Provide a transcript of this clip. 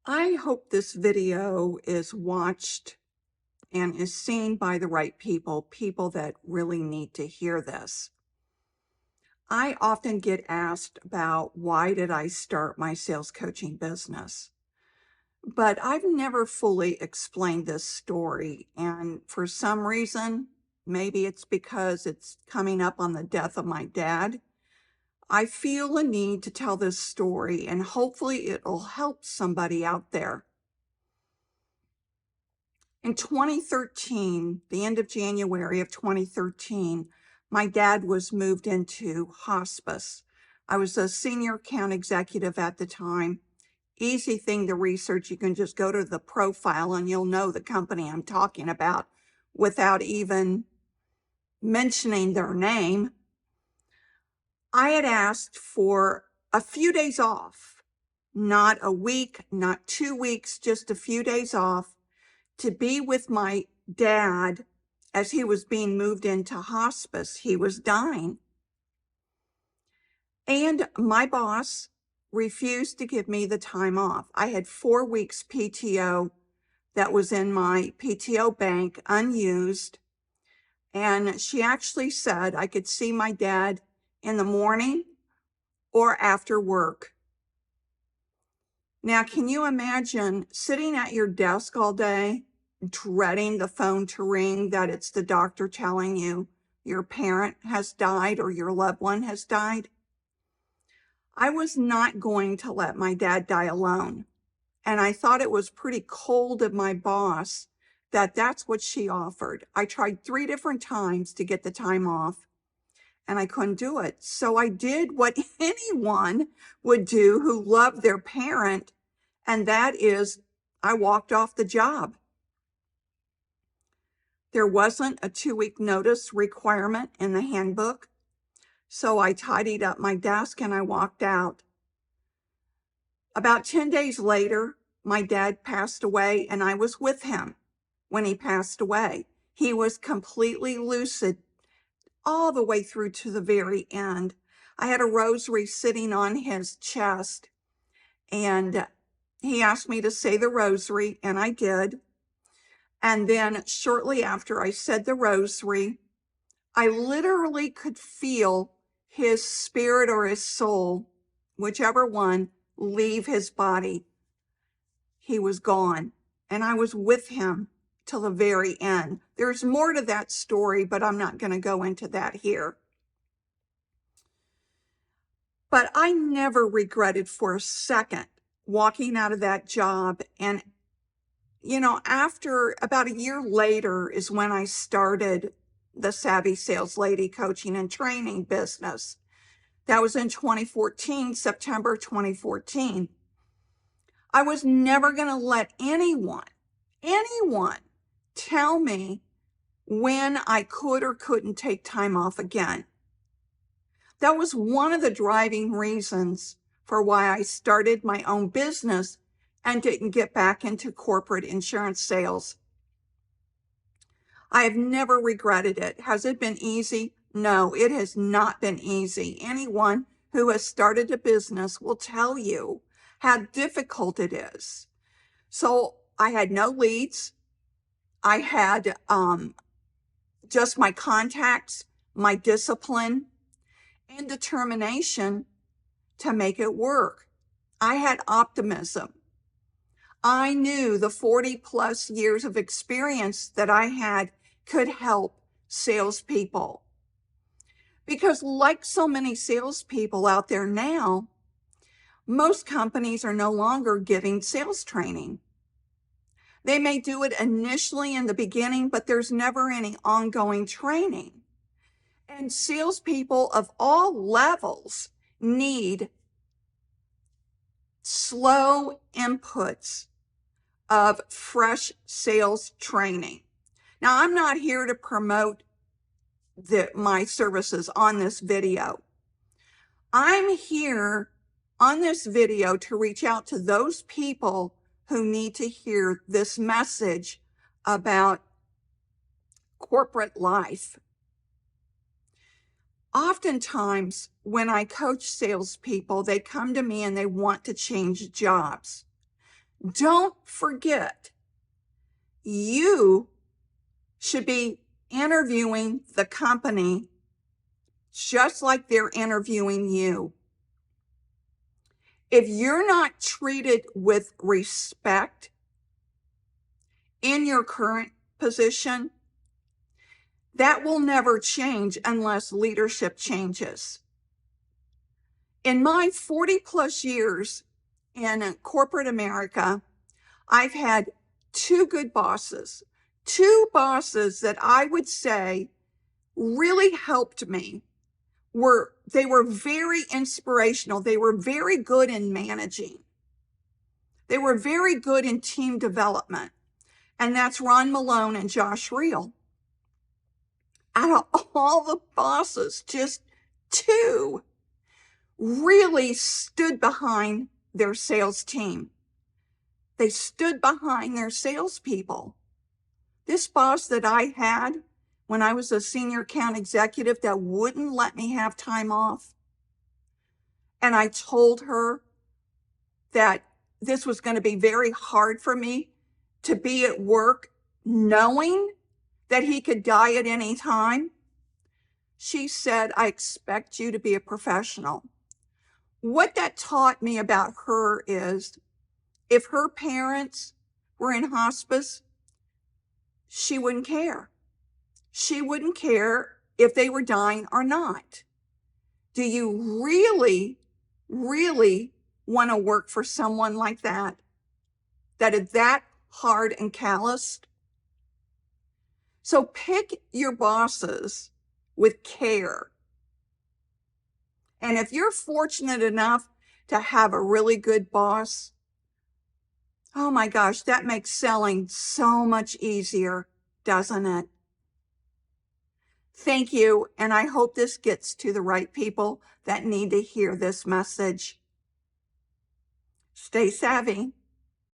I hope this video is watched and is seen by the right people, people that really need to hear this. I often get asked about why did I start my sales coaching business? But I've never fully explained this story. And for some reason, maybe it's because it's coming up on the death of my dad, I feel a need to tell this story, and hopefully it'll help somebody out there. In 2013, the end of January of 2013, my dad was moved into hospice. I was a senior account executive at the time. Easy thing to research. You can just go to the profile and you'll know the company I'm talking about without even mentioning their name. I had asked for a few days off, not a week, not 2 weeks, just a few days off, to be with my dad as he was being moved into hospice. He was dying. And my boss refused to give me the time off. I had 4 weeks PTO that was in my PTO bank unused. And she actually said I could see my dad in the morning or after work. Now, can you imagine sitting at your desk all day, dreading the phone to ring, that it's the doctor telling you your parent has died or your loved one has died? I was not going to let my dad die alone. And I thought it was pretty cold of my boss that that's what she offered. I tried 3 different times to get the time off and I couldn't do it. So I did what anyone would do who loved their parent, and that is I walked off the job. There wasn't a 2-week notice requirement in the handbook, so I tidied up my desk and I walked out. About 10 days later, my dad passed away, and I was with him when he passed away. He was completely lucid all the way through to the very end. I had a rosary sitting on his chest, and he asked me to say the rosary, and I did. And then shortly after I said the rosary, I literally could feel his spirit or his soul, whichever one, leave his body. He was gone, and I was with him till the very end. There's more to that story, but I'm not going to go into that here. But I never regretted for a second walking out of that job. And, after about a year later is when I started the Savvy Sales Lady coaching and training business. That was in 2014, September 2014. I was never going to let anyone tell me when I could or couldn't take time off again. That was one of the driving reasons for why I started my own business and didn't get back into corporate insurance sales. I have never regretted it. Has it been easy? No, it has not been easy. Anyone who has started a business will tell you how difficult it is. So I had no leads. I had just my contacts, my discipline, and determination to make it work. I had optimism. I knew the 40 plus years of experience that I had could help salespeople. Because like so many salespeople out there now, most companies are no longer giving sales training. They may do it initially in the beginning, but there's never any ongoing training. And salespeople of all levels need slow inputs of fresh sales training. Now, I'm not here to promote my services on this video. I'm here on this video to reach out to those people who need to hear this message about corporate life. Oftentimes, when I coach salespeople, they come to me and they want to change jobs. Don't forget, you should be interviewing the company just like they're interviewing you. If you're not treated with respect in your current position, that will never change unless leadership changes. In my 40 plus years in corporate America, I've had two good bosses, two bosses that I would say really helped me. They were very inspirational. They were very good in managing. They were very good in team development. And that's Ron Malone and Josh Reel. Out of all the bosses, just two really stood behind their sales team. They stood behind their salespeople. This boss that I had when I was a senior account executive that wouldn't let me have time off, and I told her that this was going to be very hard for me to be at work knowing that he could die at any time. She said, "I expect you to be a professional." What that taught me about her is if her parents were in hospice, she wouldn't care. She wouldn't care if they were dying or not. Do you really, really want to work for someone like that? That is that hard and calloused? So pick your bosses with care. And if you're fortunate enough to have a really good boss, oh my gosh, that makes selling so much easier, doesn't it? Thank you, and I hope this gets to the right people that need to hear this message. Stay savvy.